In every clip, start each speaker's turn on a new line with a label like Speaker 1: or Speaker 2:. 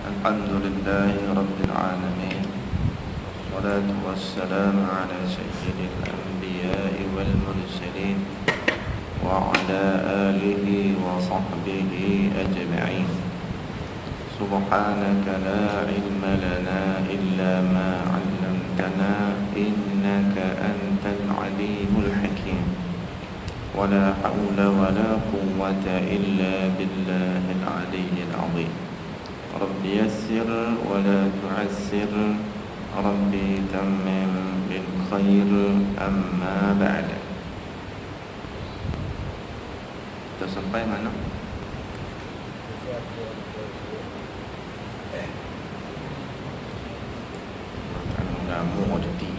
Speaker 1: الحمد لله رب العالمين، والصلاة والسلام على سيد الأنبياء والمرسلين وعلى آله وصحبه أجمعين. سبحانك لا علم لنا إلا ما علمتنا إنك أنت العليم الحكيم. ولا حول ولا قوة إلا بالله العلي العظيم. رب يسر ولا تعسر، ربي تمم بالخير. أما بعد. Kita sampai mana? Kamu mau cuti?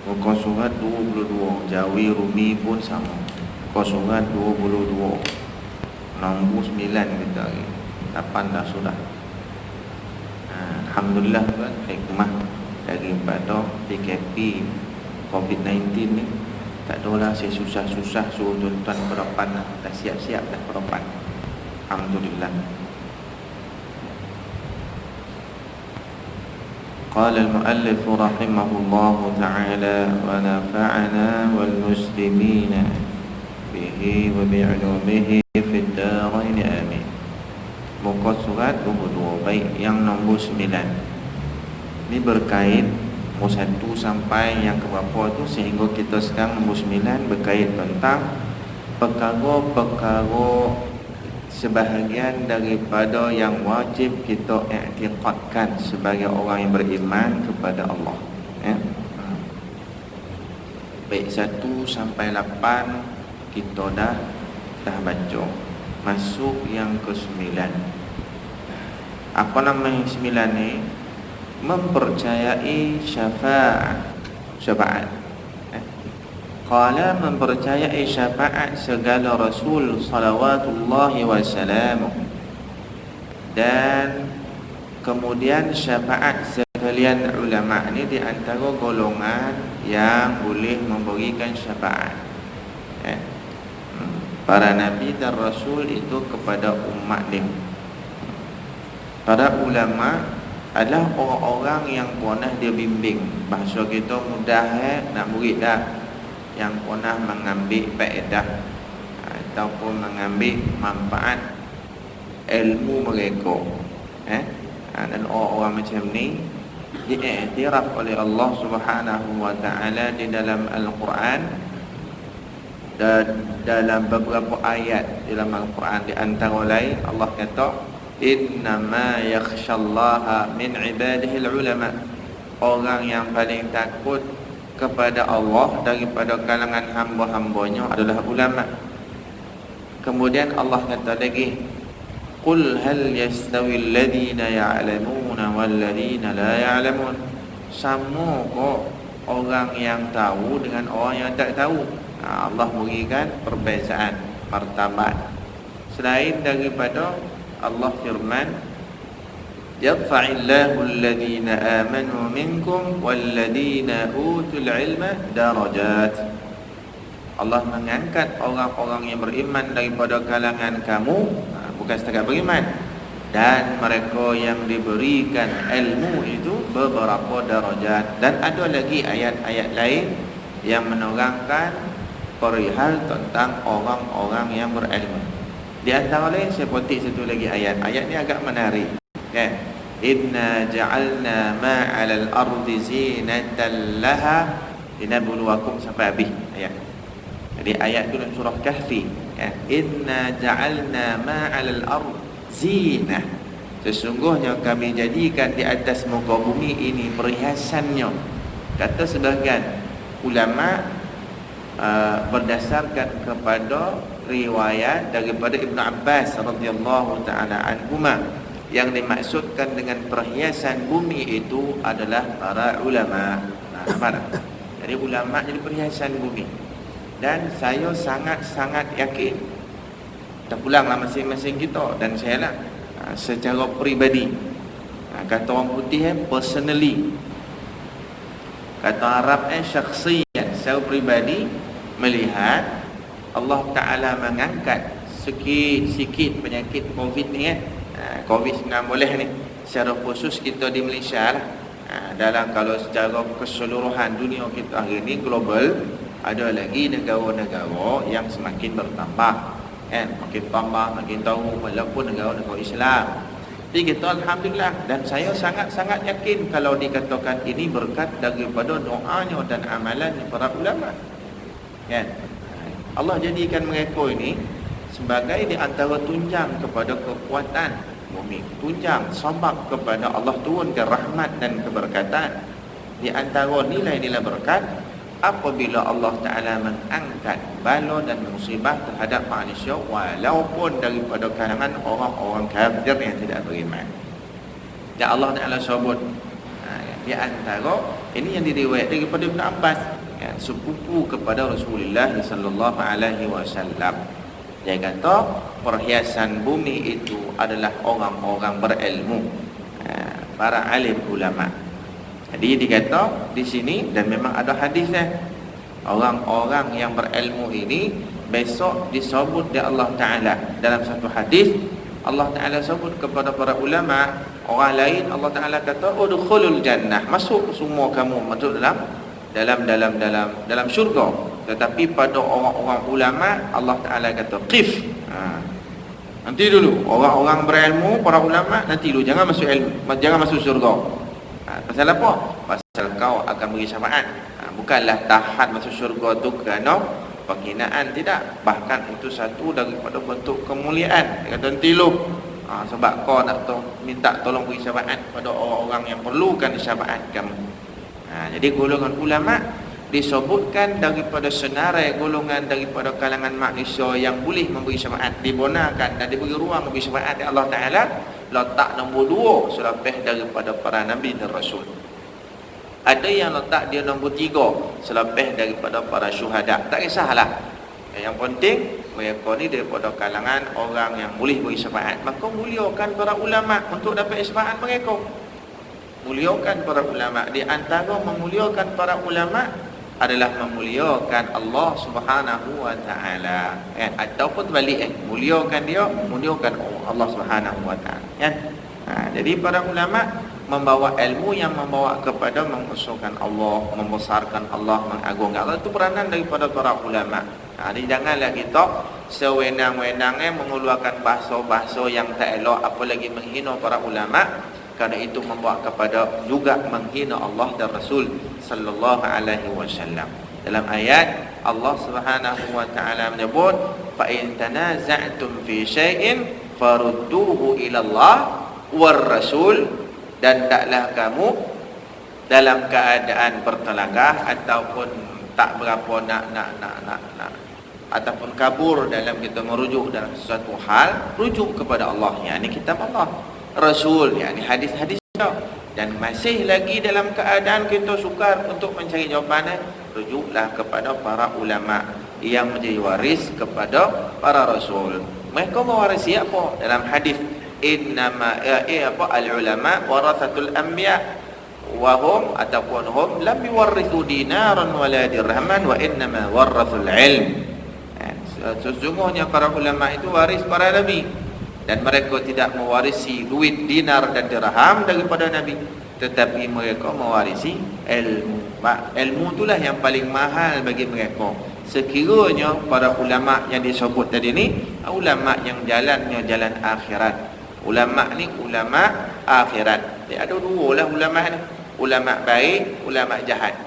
Speaker 1: Muka surat 22, Jawi Rumi pun sama. Muka surat 22, nombor 9 kita lagi. 8 dah sudah. Alhamdulillah kan, hikmah daripada PKP COVID-19 ni. Tak adalah saya susah-susah suruh tuan-tuan berdepan lah. Dah siap-siap dah berdepan. Alhamdulillah. قال المؤلف رحمه الله تعالى ونفعنا والمسلمين به وبعلومه في الدارين آمين. Muka surat 22 baik yang nombor 9. Ini berkait nombor 1 sampai yang ke berapa tu, sehingga kita sekarang nombor 9 berkait tentang perkara-perkara sebahagian daripada yang wajib kita i'tiqadkan sebagai orang yang beriman kepada Allah. Baik 1 sampai 8 kita dah baca. Masuk yang ke-9. Apa nama yang 9 ni? Mempercayai syafaat. Qala mempercayai syafaat segala Rasul salawatullahi wassalamu, dan kemudian syafaat sekalian ulama. Ini di antara golongan yang boleh memberikan syafaat. Para nabi dan rasul itu kepada umat dia. Para ulama adalah orang-orang yang pernah dia bimbing. Bahasa kita mudah nak murid dah, yang pernah mengambil faedah ataupun mengambil manfaat ilmu mereka. Dan orang-orang macam ni diiktiraf oleh Allah Subhanahu wa taala di dalam Al-Quran, dan dalam beberapa ayat dalam Al-Quran. Di antara lain Allah kata, innama yakhshallaha min ibadihi al-ulama. Orang yang paling takut kepada Allah daripada kalangan hamba-hambanya adalah ulama. Kemudian Allah kata lagi, qul hal yastawi alladhina ya'lamuna wal ladhina la ya'lamun. Sama kok orang yang tahu dengan orang yang tak tahu. Allah berikan perbezaan martabat. Selain daripada Allah firman, yarfa'illahu alladhina amanu minkum walladhina utul ilma darajat. Allah mengangkat orang-orang yang beriman daripada kalangan kamu, bukan setakat beriman, dan mereka yang diberikan ilmu itu beberapa darajat. Dan ada lagi ayat-ayat lain yang menerangkan perihal tentang orang-orang yang berilmu. Di antara lain saya petik satu lagi ayat. Ayat ni agak menarik. Inna ja'alna ma'alal ardi zinatan laha linabluwakum, sampai habis ayat. Jadi ayat tu dalam surah Kahfi. Inna ja'alna ma'alal ardi zinah. Sesungguhnya kami jadikan di atas muka bumi ini perhiasannya. Kata sebahagian ulama berdasarkan kepada riwayat daripada Ibn Abbas radhiyallahu ta'ala anhuma, yang dimaksudkan dengan perhiasan bumi itu adalah para ulama. Jadi ulama jadi perhiasan bumi. Dan saya sangat-sangat yakin, terpulanglah masing-masing kita dan saya lah secara peribadi, Kata orang putih personally. Kata Arab syakhsiyan, secara peribadi melihat Allah Ta'ala mengangkat sikit-sikit penyakit COVID ni COVID-19 boleh ni secara khusus kita di Malaysia lah. Dalam kalau secara keseluruhan dunia kita hari ni global, ada lagi negara-negara yang semakin bertambah makin tambah, makin tahu walaupun negara-negara Islam. Jadi kita Alhamdulillah, dan saya sangat-sangat yakin kalau dikatakan ini berkat daripada doanya dan amalan para ulama. Allah jadikan mereka ini sebagai di antara tunjang kepada kekuatan bumi, tunjang sebab kepada Allah turunkan rahmat dan keberkatan. Di antara nilai-nilai berkat apabila Allah Ta'ala mengangkat bala dan musibah terhadap manusia walaupun daripada kalangan orang-orang kafir yang tidak beriman. Dan Allah Ta'ala sebut di antara ini yang diriwayat daripada Ibn Abbas, sepupu kepada Rasulullah sallallahu alaihi wasallam. Dia kata perhiasan bumi itu adalah orang-orang berilmu, para alim ulama. Jadi dikata di sini, dan memang ada hadisnya, orang-orang yang berilmu ini besok disebut di Allah Ta'ala. Dalam satu hadis Allah Ta'ala sebut kepada para ulama, orang lain Allah Ta'ala kata udkhulul jannah, masuk semua kamu masuk dalam syurga. Tetapi pada orang-orang ulama Allah Ta'ala kata qif, nanti dulu orang-orang berilmu, para ulama nanti dulu, jangan masuk ilmu, jangan masuk syurga. Pasal apa? Pasal kau akan beri syafaat. Bukanlah tahan masuk syurga tu kerana penghinaan, tidak. Bahkan itu satu daripada bentuk kemuliaan. Dia kata nanti dulu, sebab kau nak minta tolong beri syafaat pada orang-orang yang perlukan syafaat kamu. Jadi golongan ulama disebutkan daripada senarai golongan daripada kalangan manusia yang boleh memberi syafaat, dibenarkan dan diberi ruang memberi syafaat oleh Allah Ta'ala, letak nombor 2 selepas daripada para Nabi dan Rasul. Ada yang letak dia nombor 3 selepas daripada para syuhada. Tak kisahlah, yang penting mereka ni daripada kalangan orang yang boleh beri syafaat. Maka muliakan para ulama untuk dapat syafaat mereka. Muliakan para ulama. Di antara memuliakan para ulama adalah memuliakan Allah Subhanahu wa Ta'ala, ataupun balik muliakan dia, muliakan Allah Subhanahu wa Ta'ala, jadi para ulama membawa ilmu yang membawa kepada mengusulkan Allah, membesarkan Allah, mengagungkan Allah. Itu peranan daripada para ulama. Jadi janganlah kita sewenang-wenangnya mengeluarkan bahasa-bahasa yang tak elok, apalagi menghina para ulama, kerana itu membawa kepada juga menghina Allah dan Rasul sallallahu alaihi wasallam. Dalam ayat Allah Subhanahu wa Ta'ala menyebut, fa in tanaza'tum fi syai'in farudduhu ila Allah war rasul, dan taklah kamu dalam keadaan bertelagah ataupun tak berapa nak ataupun kabur dalam kita merujuk dalam sesuatu hal, rujuk kepada Allah, yakni kitab Allah, Rasul, yakni hadis-hadis, dan masih lagi dalam keadaan kita sukar untuk mencari jawapannya, rujuklah kepada para ulama yang menjadi waris kepada para rasul. Mereka mewarisi apa? Dalam hadis innama al-ulama warathatul anbiya wa hum ataupun hum lam yuwarrithu dinaran wala dirhaman wa innama warathul ilm. Sesungguhnya para ulama itu waris para nabi, dan mereka tidak mewarisi duit, dinar dan dirham daripada Nabi, tetapi mereka mewarisi ilmu. Ilmu itulah yang paling mahal bagi mereka. Sekiranya para ulama yang disebut tadi ni ulama yang jalannya jalan akhirat. Ulama ni ulama akhirat. Dia ada dua lah ulama ni. Ulama baik, ulama jahat.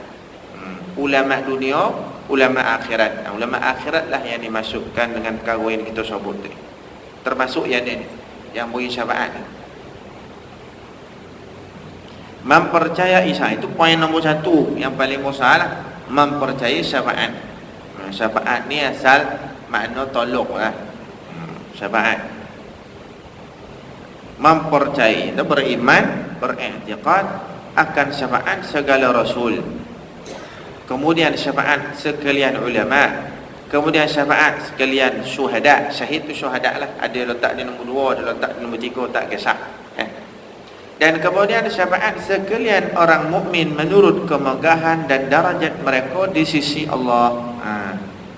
Speaker 1: Ulama dunia, ulama akhirat. Ulama akhirat lah yang dimasukkan dengan perkara yang kita sebut tadi. Termasuk yang ini, yang beri syafaat. Mempercayai syafaat, itu poin nombor 1 yang paling besar lah. Mempercayai syafaat. Syafaat ni asal makna tolong lah. Syafaat. Mempercayai, itu beriman, beriktikad akan syafaat segala rasul. Kemudian syafaat sekalian ulama. Kemudian syafaat sekalian syuhada. Syahid tu syuhada lah. Ada letak di nombor 2, ada letak di nombor 3, tak kisah. Dan kemudian syafaat sekalian orang mukmin menurut kemegahan dan darajat mereka di sisi Allah.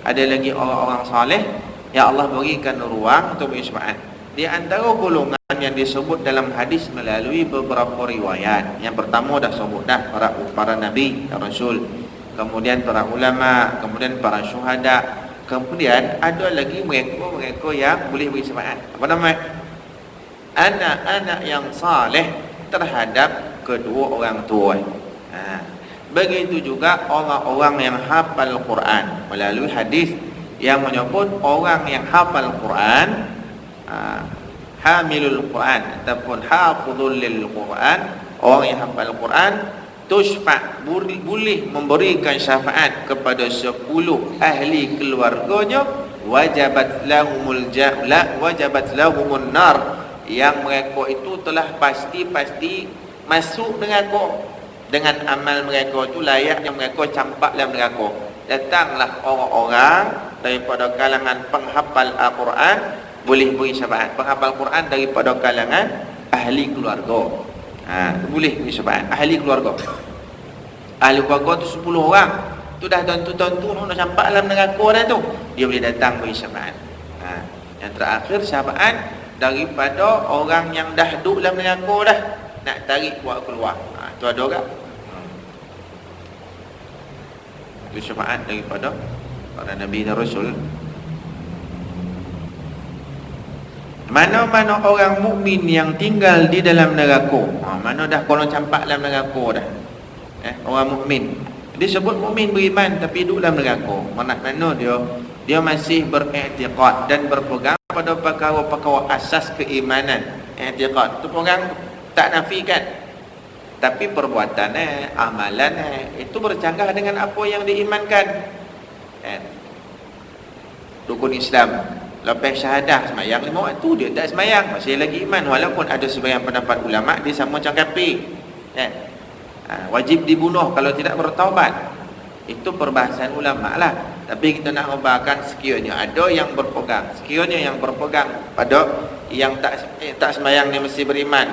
Speaker 1: Ada lagi orang-orang saleh yang Allah berikan ruang untuk bersyafaat. Di antara golongan yang disebut dalam hadis melalui beberapa riwayat. Yang pertama dah sebut dah para nabi dan rasul, kemudian para ulama, kemudian para syuhada. Kemudian ada lagi mereka yang boleh beri syafaat. Apa nama? Anak-anak yang saleh terhadap kedua orang tua. Begitu juga orang-orang yang hafal Quran, melalui hadis yang menyebut orang yang hafal Quran, hamilul Quran ataupun hafizul lil Quran, orang yang hafal Quran tusfa' boleh memberikan syafaat kepada 10 ahli keluarganya, wajabat lahumun nar, yang mereka itu telah pasti masuk neraka. Dengan amal mereka itu layaknya mereka campak dalam neraka. Datanglah orang-orang daripada kalangan penghafal Al-Quran boleh beri syafaat. Penghafal Quran daripada kalangan ahli keluarga, boleh beri syafaat. Ahli keluarga tu 10 orang tu dah tentu nak campak dalam neraka dah tu, dia boleh datang beri syafaat. Yang terakhir syafaat daripada orang yang dah duduk dalam neraka dah, nak tarik buat keluar. Tu ada orang. Itu syafaat daripada para nabi dan rasul. Mana-mana orang mukmin yang tinggal di dalam neraka, mana dah kolon campak dalam neraka dah. Orang mukmin disebut mukmin beriman tapi duduk dalam neraka. Mana dia masih beriktikad dan berpegang pada perkara-perkara asas keimanan. I'tiqad tu orang tak nafikan, tapi perbuatan amalan itu bercanggah dengan apa yang diimankan. Rukun Islam, lepas syahadah sembahyang 5 waktu dia tak sembahyang, masih lagi iman, walaupun ada sebahagian pendapat ulama dia sama macam kafir. Wajib dibunuh kalau tidak bertaubat. Itu perbahasan ulama lah. Tapi kita nak membahaskan sekiranya ada yang berpegang, pada yang tak sembahyang dia mesti beriman,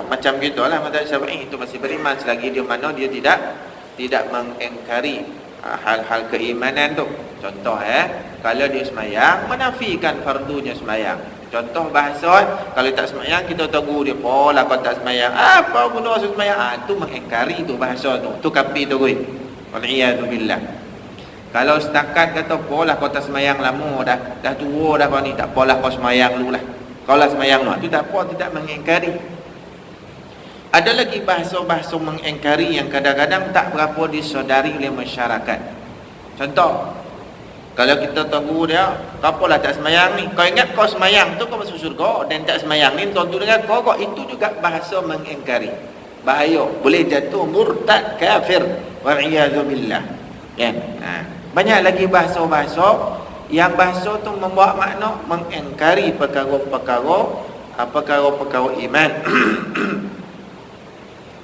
Speaker 1: macam gitulah mazhab Syafi'i, itu masih beriman selagi dia mana dia tidak mengingkari hal-hal keimanan tu. Contoh kalau dia sembahyang menafikan fardunya sembahyang. Contoh bahasa, kalau tak sembahyang kita tegur dia, pola kau tak sembahyang, apa guna sembahyang? Tu mengingkari tu bahasa tu kafir tu gue. Wal'iyadzubillah. Kalau setakat kata pola kau tak sembahyang lama dah tua dah kau ni, tak pola kau sembahyang dulu lah. Kau lah sembahyang tu tak apa, tidak mengingkari. Ada lagi bahasa-bahasa mengingkari yang kadang-kadang tak berapa disedari oleh masyarakat. Contoh, kalau kita tegur dia, kau lah tak sembahyang ni, kau ingat kau sembahyang tu kau masuk syurga, dan tak sembahyang ni tentu dengan kau, itu juga bahasa mengingkari. Bahaya, boleh jatuh murtad kafir. Wal'iyadzubillah. Banyak lagi bahasa-bahasa yang bahasa tu membawa makna mengingkari perkara-perkara iman.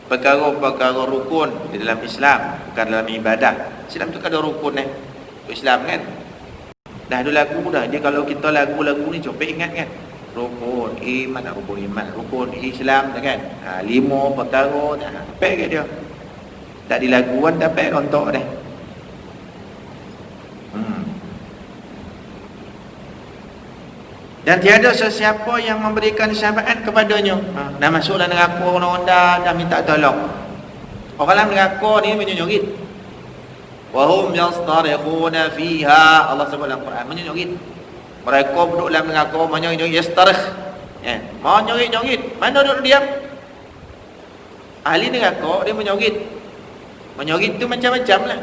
Speaker 1: Perkara-perkara rukun di dalam Islam, bukan dalam ibadah. Islam tu kan ada rukun Islam kan. Dah ada lagu dah. Dia kalau kita lagu-lagu ni coba ingat kan. Rukun iman, rukun Islam kan. 5 perkara dah. Apa kat dia? Tak di laguan dapat rontok dah. Dan tiada sesiapa yang memberikan syafaat kepadanya. Dah masuk dalam neraka ronda, dah minta tolong. Orang dalam neraka ni menyonyongit. Wa hum yastarikhuna fiha. Allah sebut dalam Quran menyonyongit. Mereka duduk dalam neraka menyonyongit, yastarikh. Menyonyongit. Mana duduk diam? Ahli neraka dia menyonyongit. Menyonyongit tu macam-macam lah.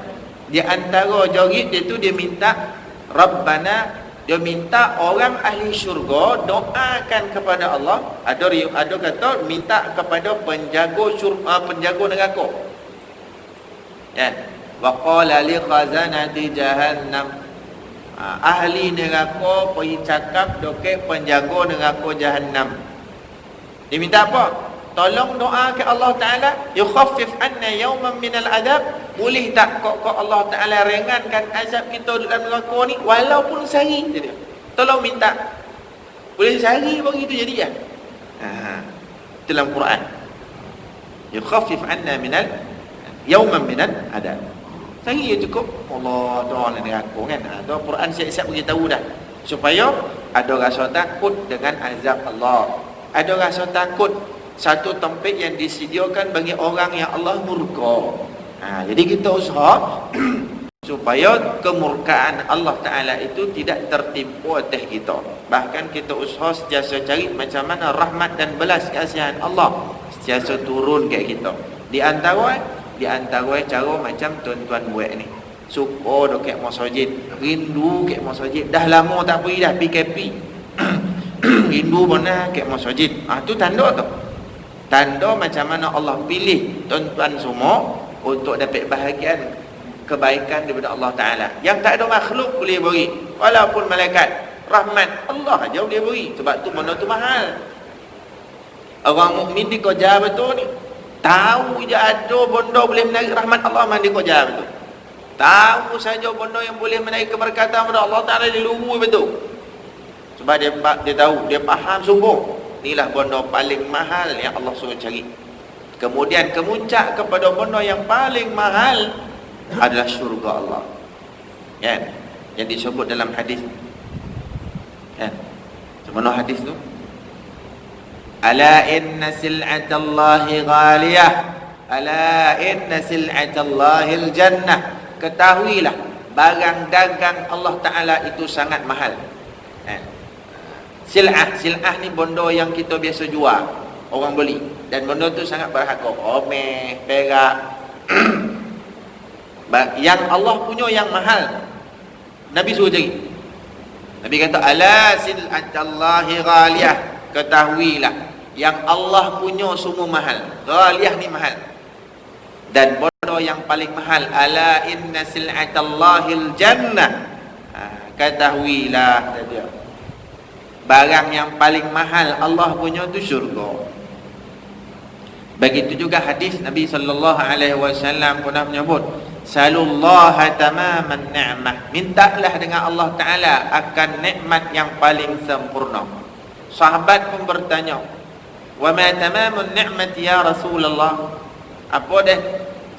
Speaker 1: Di antara joget dia tu dia minta Rabbana. Dia minta orang ahli syurga doakan kepada Allah. Ada kata minta kepada penjaga neraka. Wa qala li khazanati jahannam. Ahli neraka pergi cakap dekat penjaga neraka jahannam. Dia minta apa? Tolong doa ke Allah Ta'ala, yukhaffif anna yawman minal adab. Boleh tak kok Allah Ta'ala ringankan azab kita dalam neraka ni walaupun sehari je dia. Tolong minta. Boleh sehari begitu jadi ya. Dalam Quran. Yukhaffif 'anna minal yawman minal adab. Saya cukup Allah doa dengan aku kan. Doa Quran siap-siap beritahu dah. Supaya ada rasa takut dengan azab Allah. Ada rasa takut satu tempat yang disediakan bagi orang yang Allah murka. Jadi kita usaha supaya kemurkaan Allah Ta'ala itu tidak tertimpa atas kita. Bahkan kita usaha sentiasa cari macam mana rahmat dan belas kasihan Allah sentiasa turun ke kita. Di antara cara macam tuan-tuan buat ni, suka dok kat masjid, rindu kat masjid, dah lama tak pergi dah PKP. Rindu mana kat masjid. Tu tanda tu. Tanda macam mana Allah pilih tuan-tuan semua untuk dapat bahagian kebaikan daripada Allah Ta'ala. Yang tak ada makhluk boleh beri, walaupun malaikat. Rahmat Allah aja boleh beri. Sebab tu benda tu mahal. Orang mukmin dikojar betul ni. Tahu je ada benda boleh menarik rahmat Allah, mandi dikojar betul. Tahu saja benda yang boleh menarik keberkatan pada Allah Ta'ala, dia lugu betul. Sebab dia tahu, dia faham sungguh. Inilah benda paling mahal yang Allah suruh cari. Kemudian kemuncak kepada benda yang paling mahal adalah syurga Allah. Kan? Yang disebut dalam hadis. Kan? Mana hadis tu? Ala inna sil'atallahi ghaliyah. Ala inna sil'atallahi al-jannah. Ketahuilah barang dagang Allah Ta'ala itu sangat mahal. Sil'ah ni benda yang kita biasa jual, orang beli, dan benda tu sangat berharga. Omeh, perak. Yang Allah punya yang mahal, Nabi suruh cari. Nabi kata ala sil'atallahi ghaliyah. Ketahuilah yang Allah punya semua mahal. Ghaliyah ni mahal. Dan benda yang paling mahal, ala inna sil'atallahil jannah. Ketahuilah dia, barang yang paling mahal Allah punya tu syurga. Begitu juga hadis Nabi sallallahu alaihi wasallam pernah menyebut, salullaha tamaman ni'mah. Mintalah dengan Allah Ta'ala akan nikmat yang paling sempurna. Sahabat pun bertanya, wa ma tamamun ni'mati ya Rasulullah? Apa dah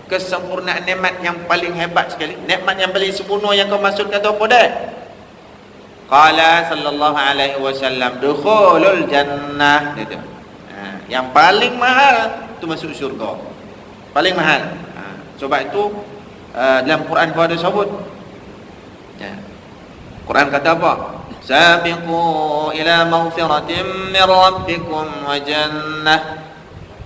Speaker 1: kesempurnaan nikmat yang paling hebat sekali? Nikmat yang paling sempurna yang kau maksudkan tu apa dah? Qala sallallahu alaihi wasallam dukhulul jannah. Itu. Yang paling mahal tu masuk syurga. Paling mahal. Sebab itu dalam Quran pun ada sebut. Quran kata apa? Sabiqu ila maghfiratin min rabbikum wa jannah.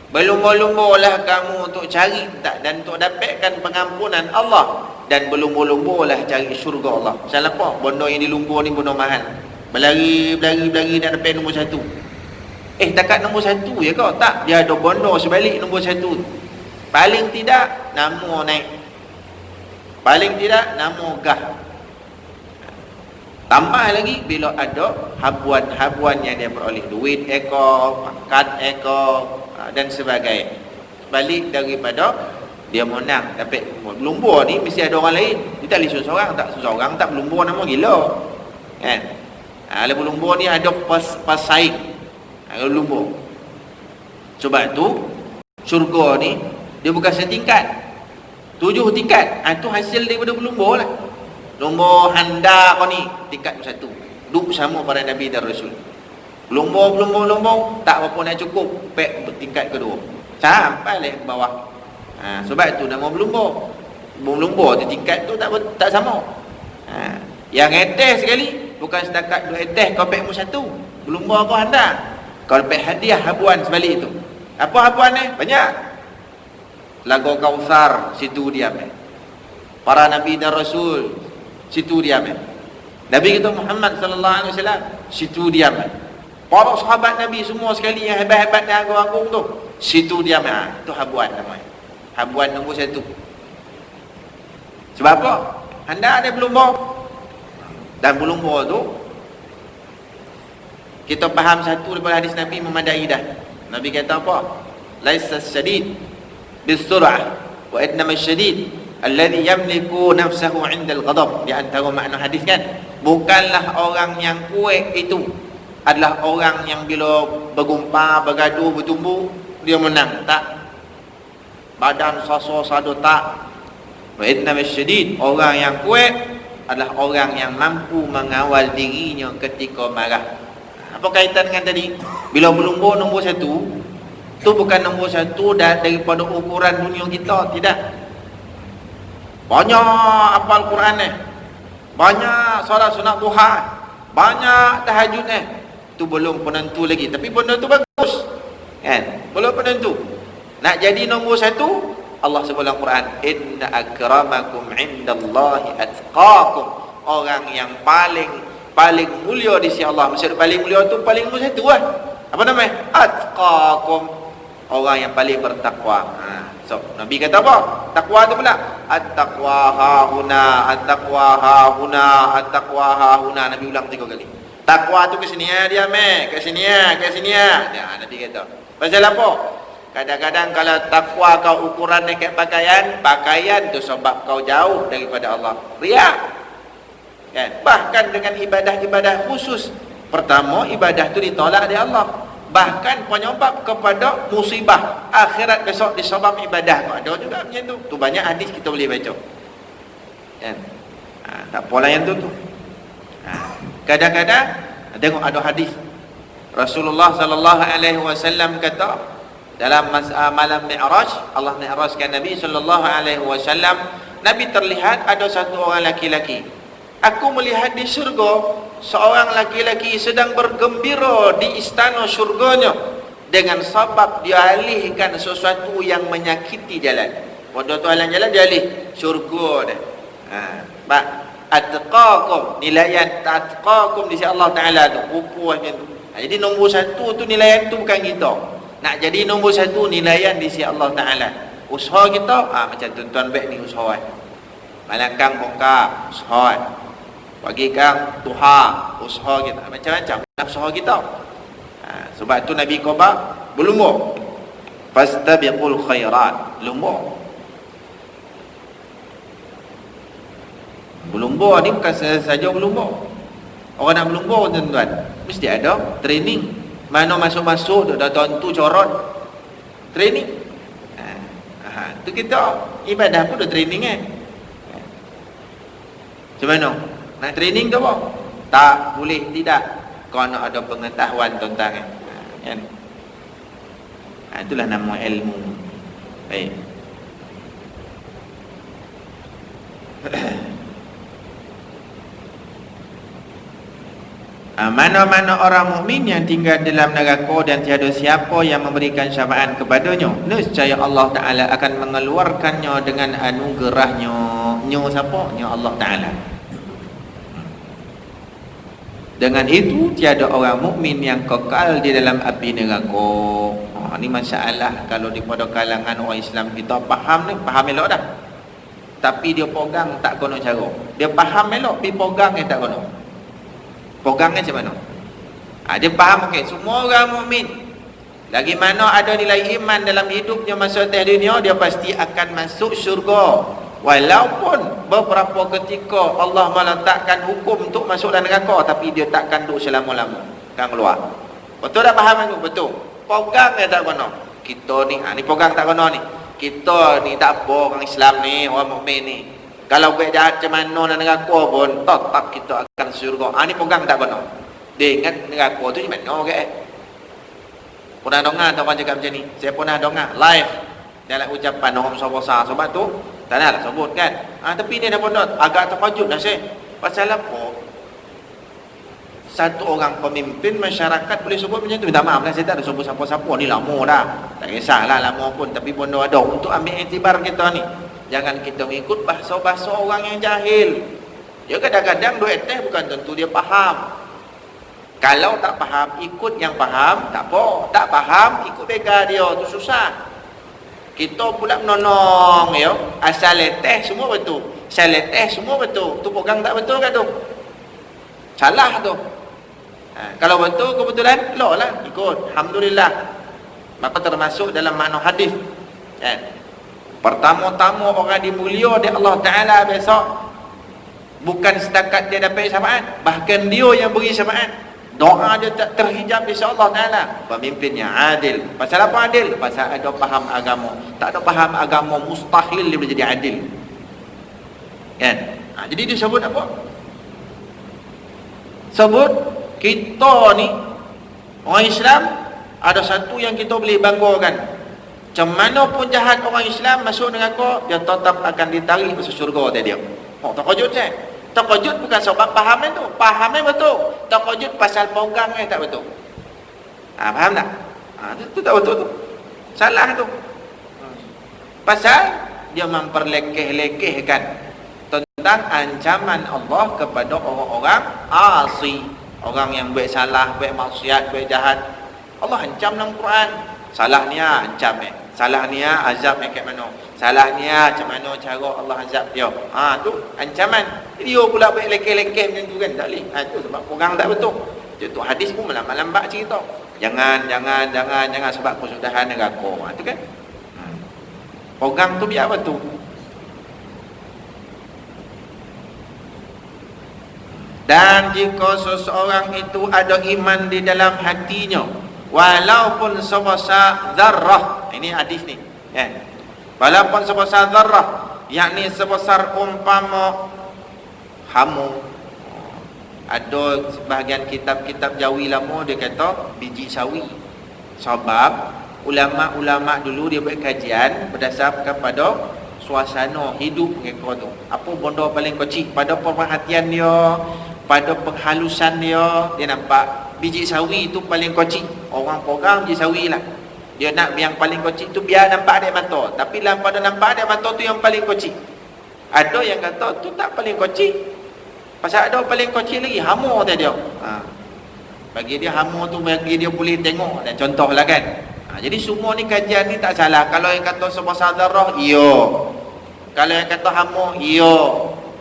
Speaker 1: Berlumba-lumbalah kamu untuk cari dan untuk dapatkan pengampunan Allah, dan berlumba-lumbalah cari syurga Allah. Salah apa? Benda yang dilumba ni benda mahal. Berlari nak dapat nombor 1. Takat nombor 1 je kau? Tak, dia ada benda sebalik nombor 1. Paling tidak nama naik, paling tidak nama gah. Tambah lagi bila ada habuan-habuan yang dia peroleh, duit ekor, pangkat ekor dan sebagainya. Balik daripada dia menang dapat berlumba ni, mesti ada orang lain. Dia tak boleh seorang, tak berlumba nama gila. Kan? Kalau berlumba ni ada pesaing. Berlumba. Sebab tu syurga ni dia bukan setingkat, 7 tingkat. Itu hasil daripada berlumba lah. Lumba handa kau ni tingkat 1. Duk sama para Nabi dan Rasul. Berlumba tak apa nak cukup, pek tingkat kedua. Sampai lah ke bawah. Sebab tu nama berlumba. Berlumba tu tingkat tu tak sama. Yang etes sekali bukan setakat 2 etes kau pek mu 1. Berlumba kau handa. Kau pek hadiah habuan sebalik tu. Apa habuan ni? Banyak. Lagu Kautsar situ diam. Para Nabi dan Rasul situ diam. Nabi kita Muhammad sallallahu alaihi wasallam situ diam. Para sahabat Nabi semua sekali yang hebat-hebat dan agung-agung tu situ diam. Tu habuan namanya. Habuan nombor 1. Sebab apa? Anda ada berlumba. Dan berlumba tu kita faham satu daripada hadis Nabi memadai dah. Nabi kata apa? Laisa syadid bisur'ah wa innama syadid alladhi yamliku nafsahu 'inda al-ghadab. Di antara makna hadis kan, bukanlah orang yang kuat itu adalah orang yang bila bergumpal, bergaduh, bertumbuh dia menang. Tak. badan sosok sado tak. Wa innamas syadid, orang yang kuat adalah orang yang mampu mengawal dirinya ketika marah. Apa kaitan dengan tadi? Bila berlumba nombor satu, tu bukan nombor satu daripada ukuran dunia kita, tidak. Banyak hafal Quran banyak solat sunat duha, banyak tahajud tu belum penentu lagi, tapi benda tu bagus kan, belum penentu. Nak jadi nombor satu, Allah sebut dalam Quran, inna akramakum indallahi atqakum, orang yang paling mulia di sisi Allah. Maksud paling mulia tu paling nombor satu lah. Apa namanya? Atqakum, orang yang paling bertakwa. So Nabi kata apa? Takwa tu pula, at-taqwa hahuna, at-taqwa hahuna, at-taqwa hahuna. Nabi ulang 3 kali. Takwa tu ke sini dia ke sini ke sini. Ya, Nabi kata. Pasal apa? Kadang-kadang kalau takwa kau ukuran dekat pakaian tu sebab kau jauh daripada Allah. Riak. Kan? Bahkan dengan ibadah-ibadah khusus. Pertama, ibadah tu ditolak oleh Allah. Bahkan penyebab kepada musibah akhirat besok disebab ibadah. Ada juga macam tu. Tu banyak hadis kita boleh baca. Kan? Tak pola yang tu. Kadang-kadang tengok ada hadis. Rasulullah sallallahu alaihi wasallam kata dalam malam Mi'raj, Allah mi'rajkan Nabi sallallahu alaihi wasallam, Nabi terlihat ada satu orang laki-laki. Aku melihat di syurga seorang laki-laki sedang bergembira di istana syurganya dengan sebab dia alihkan sesuatu yang menyakiti jalan. Pada tu halang jalan dia alih syurga dah. Pak atqakum, nilaian atqakum di sisi Allah Taala tu ukur macam tu. Jadi nombor satu tu nilaian tu bukan kita. Nak jadi nombor satu nilaian di sisi Allah Ta'ala. Usaha kita macam tuan-tuan baik ni usaha malangkang bongkar usaha, bagi kang tuha usaha kita, macam-macam usaha kita. Sebab tu Nabi khabar berlumba, fastabiqul khairat, lumba. Berlumba ni bukan saja berlumba. Orang nak berlumba tuan-tuan mesti ada training. Mana masuk-masuk dah tentu corot training. Tu kita ibadah pun dah training macam mana nak training tu apa? Tak boleh tidak kau nak ada pengetahuan tentang kan? Itulah nama ilmu. Baik. Mana-mana orang mukmin yang tinggal dalam neraka dan tiada siapa yang memberikan syafaat kepadanya, nescaya Allah Ta'ala akan mengeluarkannya dengan anugerahnya. Siapa? Allah Ta'ala. Dengan itu tiada orang mukmin yang kekal di dalam api neraka. Ini masalah kalau di pada kalangan orang Islam kita faham elok dah. Tapi dia pegang tak guna cara. Dia faham elok, tapi pegang tak guna. Pegangnya macam mana? Dia faham semua orang mukmin lagi mana ada nilai iman dalam hidupnya masa atas dunia, dia pasti akan masuk syurga. Walaupun beberapa ketika Allah meletakkan hukum untuk masuk dalam neraka, tapi dia takkan duduk selama-lama, kan keluar. Betul tak faham aku? Betul. Pegang tak kena. Kita ni, ni pegang tak kena ni. Kita ni tak apa orang Islam ni, orang mukmin ni. Kalau buat jahat macam mana dan neraka pun tetap kita akan syurga. Ni pegang tak kena. Dia ingat neraka tu macam mana ke? Pernah dengar tak orang cakap macam ni? Saya pernah dengar live dalam ucapan orang besar-besar. Sebab tu tak nak sebut kan. Tapi dia dah pun agak terkejut dah saya. Pasal apa? Satu orang pemimpin masyarakat boleh sebut macam tu. Minta maaf lah, saya tak ada sebut siapa-siapa. Ni lama dah. Tak kisahlah lama pun. Tapi pun ada untuk ambil iktibar kita ni. Jangan kita mengikut bahasa-bahasa orang yang jahil. Dia kadang-kadang duit teh bukan tentu dia faham. Kalau tak faham, ikut yang faham, tak apa. Tak faham, ikut bega dia, tu susah. Kita pula menonong, ya. Asal teh semua betul. Asal teh semua betul. Tu pegang tak betul kan tu? Salah tu. Kalau betul, kebetulan, elok lah, ikut. Alhamdulillah. Maka termasuk dalam makna hadis. Pertama-tama orang dimulia oleh Allah Ta'ala besok, bukan setakat dia dapat syafaat, bahkan dia yang beri syafaat. Doa dia tak terhijab di sisi Allah Ta'ala. Pemimpinnya adil. Pasal apa adil? Pasal ada faham agama. Tak ada faham agama, mustahil dia boleh jadi adil. Kan? Jadi dia sebut apa? Sebut kita ni orang Islam ada satu yang kita boleh banggakan. Macam mana pun jahat orang Islam masuk dengan kau, dia tetap akan ditarik masuk syurga tadi dia. Oh, terkejut saya. Terkejut bukan sebab faham itu. Fahamnya betul. Terkejut pasal pegangnya tak betul. Faham tak? Itu tak betul tu. Salah tu. Pasal dia memperlekeh-lekehkan tentang ancaman Allah kepada orang-orang asi. Orang yang buat salah, buat maksiat, buat jahat. Allah ancam dalam Quran. Salah niya ancam salah niya azab kat mana, salah niya macam mana cara Allah azab dia. Tu ancaman. Dia pula buat lekeh-lekeh macam tu kan, tak boleh. Tu sebab pegang tak betul. Tu hadis pun lambat-lambat cerita. Jangan sebab kesudahan neraka. Tu kan. Pegang tu biar betul. Dan jika seseorang itu ada iman di dalam hatinya, walaupun sebesar zarrah, ini hadis ni, walaupun sebesar zarrah, yakni sebesar umpama hamu. Ada sebahagian kitab-kitab Jawi lama dia kata biji sawi. Sebab ulama-ulama dulu dia buat kajian berdasarkan pada suasana hidup mereka tu. Apa benda paling kecil pada pemerhatian dia, pada penghalusan dia nampak biji sawi itu paling kecil. Orang pegang biji sawi lah. Dia nak yang paling kecil tu biar nampak ada mata. Tapi lah pada nampak ada mata tu yang paling kecil. Ada yang kata tu tak paling kecil. Pasal ada paling kecil lagi, hamur tadi dia. Bagi dia hamur tu bagi dia boleh tengok. Dan contoh lah kan. Jadi semua ni kajian ni tak salah. Kalau yang kata sebesar darah, iya. Kalau yang kata hamur, iya.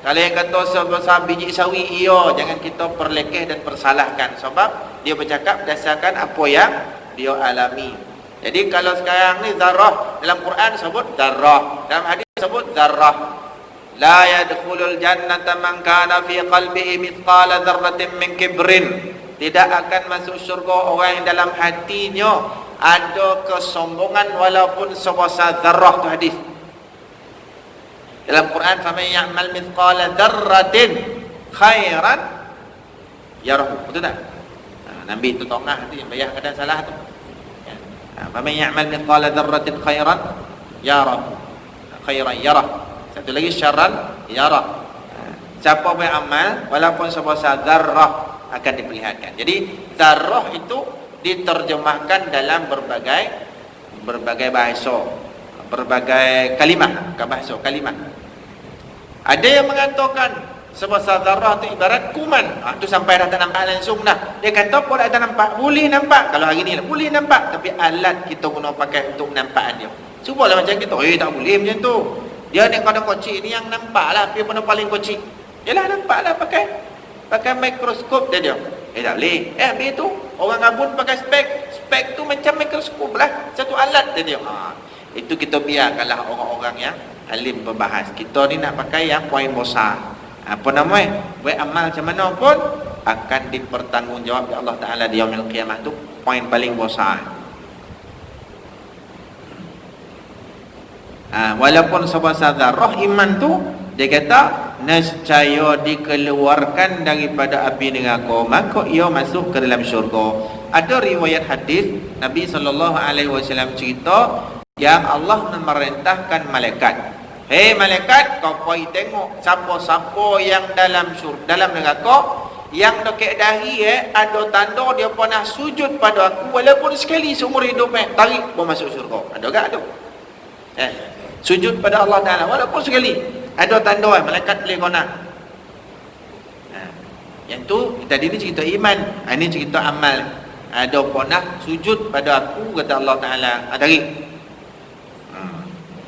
Speaker 1: Kalau yang kata sebesar biji sawi, iya. Jangan kita perlekeh dan persalahkan. Sebab dia bercakap berdasarkan apa yang dia alami. Jadi kalau sekarang ni zarrah, dalam Quran sebut zarrah, dalam hadis sebut zarrah. La yadkhulul jannata man kana fi qalbihi mithqala dzarratin min kibrin. Tidak akan masuk syurga orang yang dalam hatinya ada kesombongan walaupun sebesar zarrah. Tu hadis dalam Quran, faman ya'mal mithqala dzarratin khairan yarahu. Betul tak? Nabi tu tengah tu yang bayar kadang salah tu. Faman ya'mal mithqala dzarratin khairan yarahu. Khairan yarah. Satu lagi syarran yarah. Siapa beramal walaupun sebesar zarrah akan diperlihatkan. Jadi zarrah itu diterjemahkan dalam berbagai bahasa, berbagai kalimah, bukan bahasa, kalimah. Ada yang mengatakan sebesar zarrah itu ibarat kuman. Itu sampai dah tak nampak langsung dah. Dia kata pun dah tak nampak, boleh nampak. Kalau hari ni lah, boleh nampak. Tapi alat kita guna pakai untuk penampakan dia. Cubalah macam kita. Tak boleh macam tu. Dia ni kalau kecil ni yang nampak lah. Dia pun paling kecil. Yalah nampak lah pakai mikroskop dia. Tak boleh. Habis tu orang abun pakai spek tu macam mikroskop lah. Satu alat dia. Itu kita biarkanlah orang-orang yang alim berbahas. Kita ni nak pakai yang poin besar. Apa namanya? Buat amal macam mana pun akan dipertanggungjawab oleh Allah Ta'ala di yaumil qiyamah tu. Poin paling besar. Walaupun sebesar zarrah iman tu, dia kata nescaya dikeluarkan daripada api neraka, maka ia masuk ke dalam syurga. Ada riwayat hadis Nabi SAW cerita yang Allah memerintahkan malaikat, hei malaikat, kau pergi tengok siapa-siapa yang dalam neraka yang dekat dahi ada tanda dia pernah sujud pada aku walaupun sekali seumur hidup, tarik pun masuk syurga. Ada tak? Ada. Sujud pada Allah Ta'ala walaupun sekali, ada tanda malaikat boleh guna. Yang tu tadi ni cerita iman, ini cerita amal. Ada pernah sujud pada aku kata Allah Ta'ala, tarik.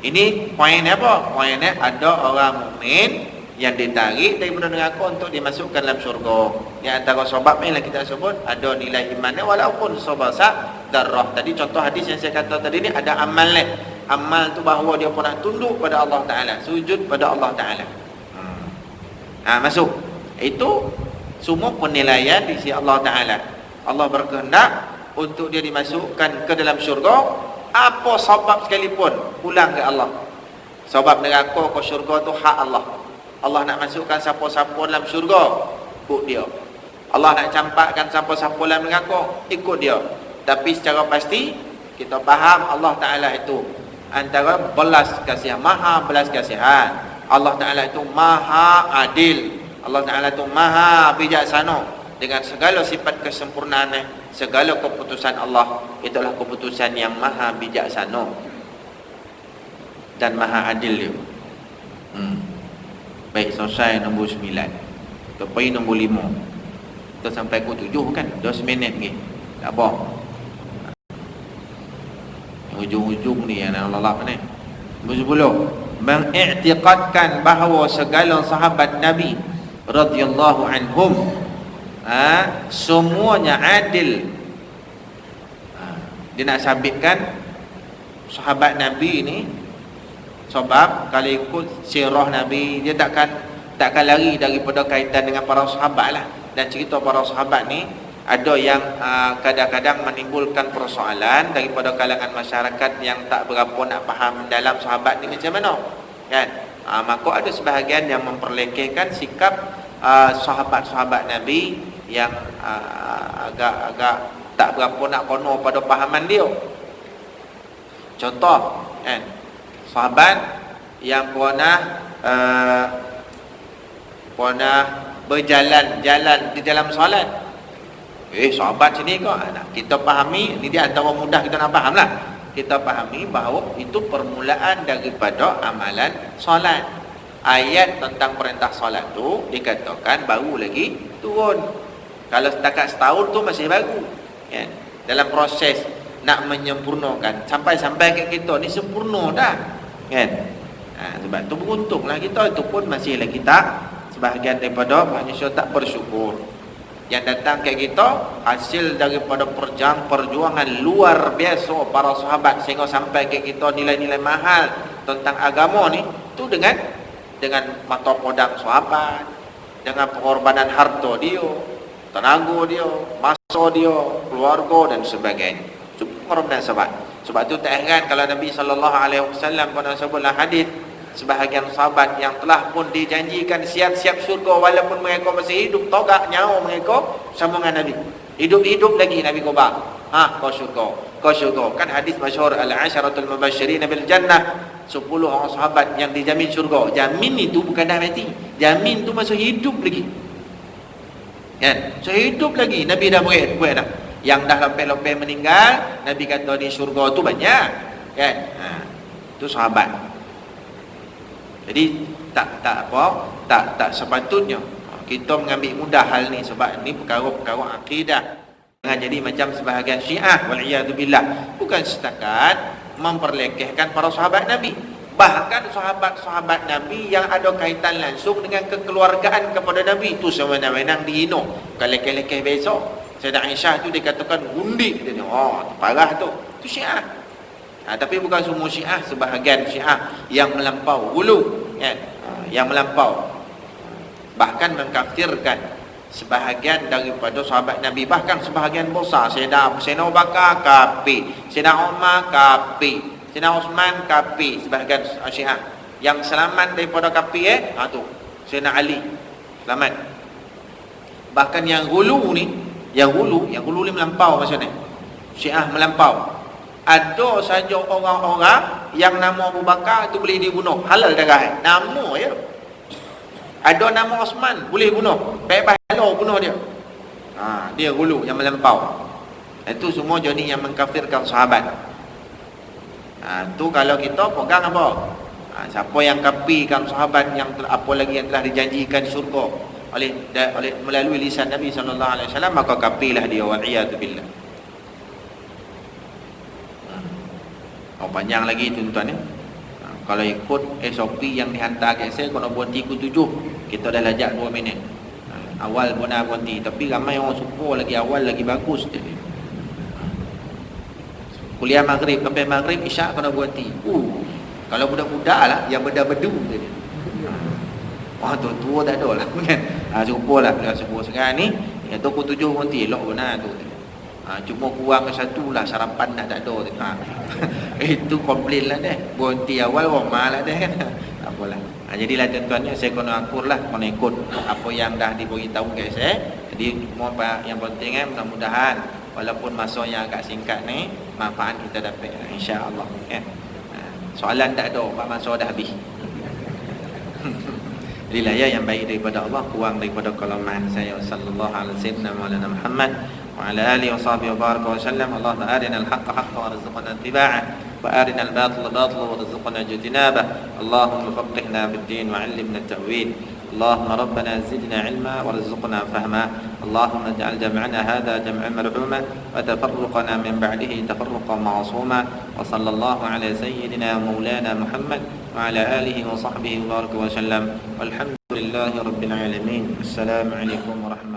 Speaker 1: Ini poin apa? Poinnya ada orang mukmin yang ditarik daripada neraka untuk dimasukkan dalam syurga. Yang antara sebab yang kita sebut ada nilai imannya walaupun sebesar darah. Tadi contoh hadis yang saya kata tadi ni ada amal ni. Amal tu bahawa dia pernah tunduk pada Allah Ta'ala, sujud pada Allah Ta'ala. Masuk. Itu semua penilaian di sisi Allah Ta'ala. Allah berkehendak untuk dia dimasukkan ke dalam syurga, apa sebab sekalipun pulang ke Allah. Sebab neraka ke syurga tu hak Allah. Allah nak masukkan siapa-siapa dalam syurga, ikut dia. Allah nak campakkan siapa-siapa dalam neraka, ikut dia. Tapi secara pasti kita faham Allah Ta'ala itu antara belas kasihan, maha belas kasihan. Allah Ta'ala itu maha adil. Allah Ta'ala itu maha bijaksana. Dengan segala sifat kesempurnaan, segala keputusan Allah, itulah keputusan yang maha bijaksana dan maha adil dia. Baik, selesai nombor 9. Kita pergi nombor 5. Kita sampai ke 7 kan? 2 minit lagi. Tak apa. Ujung-ujung ni yang Allah ni. Nombor 10. Mengiktikadkan bahawa segala sahabat Nabi radhiyallahu anhum semuanya adil. Dia nak sabitkan sahabat Nabi ni, sebab kalau ikut sirah Nabi, dia takkan lari daripada kaitan dengan para sahabat lah. Dan cerita para sahabat ni ada yang kadang-kadang menimbulkan persoalan daripada kalangan masyarakat yang tak berapa nak faham dalam sahabat ni macam mana kan. Maka ada sebahagian yang memperlekehkan sikap sahabat-sahabat Nabi yang agak-agak tak berapa nak kono pada pahaman dia. Contoh kan, sahabat yang pernah berjalan-jalan di dalam solat. Sahabat sini kok kita fahami, ni dia antara mudah kita nak faham lah. Kita fahami bahawa itu permulaan daripada amalan solat. Ayat tentang perintah solat tu dikatakan baru lagi turun. Kalau setakat setahun tu masih baru kan? Dalam proses nak menyempurnakan sampai ke kita ni sempurna dah kan. Sebab tu beruntunglah kita, itu pun masih lagi tak, sebahagian daripada manusia tak bersyukur. Yang datang ke kita hasil daripada perjuangan luar biasa para sahabat, sehingga sampai ke kita nilai-nilai mahal tentang agama ni tu dengan mata podang sahabat, dengan pengorbanan harta dia, tenaga dia, masa dia, keluarga dan sebagainya. Pengorbanan sahabat. Sebab tu tak heran kalau Nabi SAW pernah sebutlah hadis, sebahagian sahabat yang telah pun dijanjikan siap-siap syurga walaupun mereka masih hidup, tahu tak nyawa mereka sama dengan Nabi. Hidup-hidup lagi Nabi khabar. Kau syurga. Kan hadis masyhur al-asharatul mubasysyirin bil jannah, 10 orang sahabat yang dijamin syurga. Jamin itu bukan dah mati. Jamin tu masih hidup lagi. Kan? So hidup lagi. Nabi dah buat dah. Yang dah lepas-lepas meninggal, Nabi kata di syurga tu banyak. Kan? Itu sahabat. Jadi tak sepatutnya kita mengambil mudah hal ni, sebab ni perkara-perkara akidah. Jangan jadi macam sebahagian Syiah wal'iyadzubillah, bukan setakat memperlekehkan para sahabat Nabi, bahkan sahabat-sahabat Nabi yang ada kaitan langsung dengan kekeluargaan kepada Nabi tu sewenang-wenang dihina, bukan lekeh-lekeh biasa. Sayyidah Aisyah tu dikatakan gundik dia. Parah tu. Tu Syiah. Tapi bukan semua Syiah, sebahagian Syiah yang melampau hulu kan, yang melampau, bahkan mengkafirkan sebahagian daripada sahabat Nabi, bahkan sebahagian besar. Sayyidina Abu Bakar kafir, Sayyidina Umar kafir, Sayyidina Uthman kafir, sebahagian Syiah. Yang selamat daripada kafir tu Sayyidina Ali selamat. Bahkan yang hulu ni melampau maksudnya. Syiah melampau. Ada saja orang-orang yang nama Abu Bakar itu boleh dibunuh, halal darah, nama ya. Ada nama Osman boleh bunuh, bebas halal bunuh dia. Dia hulu yang melampau. Itu semua jenis yang mengkafirkan sahabat. Tu kalau kita pegang apa? Siapa yang kafirkan sahabat yang apa lagi yang telah dijanjikan syurga oleh melalui lisan Nabi SAW, maka kafirlah dia, wa'iyadzubillah. Panjang lagi tuan-tuan ni. Kalau ikut SOP yang dihantar ke saya, kena berhenti ke 7. Kita dah lajak 2 minit. Awal pun dah berhenti, tapi ramai orang suka lagi awal lagi bagus jadi. Kuliah maghrib sampai maghrib, isyak kena berhenti. Kalau budak-budak lah yang berda-berdu tadi. Tua-tua tak ada lah kan. Serupa lah kalau sebut sekarang ni, itu pukul 7 berhenti, elok benar tu. Cuma kurang ke satu lah, sarapan nak tak ada. Itu komplain lah deh. Berhenti awal Roma lah deh kan. Tak apalah. Jadilah tuan-tuannya, saya kena akur lah, kena ikut apa yang dah diberitahu ke saya. Jadi semua yang penting mudah-mudahan walaupun masa yang agak singkat ni, manfaat kita dapat insya-Allah kan. Soalan tak ada, pak masa dah habis. Inilah ya yang baik daripada Allah, kurang daripada kelemahan saya. Sallallahu alaihi wasallam Maulana Muhammad wa ala alihi wa sahbihi wa baraka wa sallam. Allahumma arina al-haqqa haqqan warzuqna ittiba'ah wa arina al-batila batilan warzuqna ijtinabah. Allahumma faqqihna fid-din wa 'allimna at-ta'wil. اللهم ربنا زدنا علما وارزقنا فهما. اللهم اجعل جمعنا هذا جمعا مرحوما وتفرقنا من بعده تفرقا معصوما. وصلى الله على سيدنا مولانا محمد وعلى آله وصحبه وبارك وسلم والحمد لله رب العالمين. السلام عليكم ورحمة الله.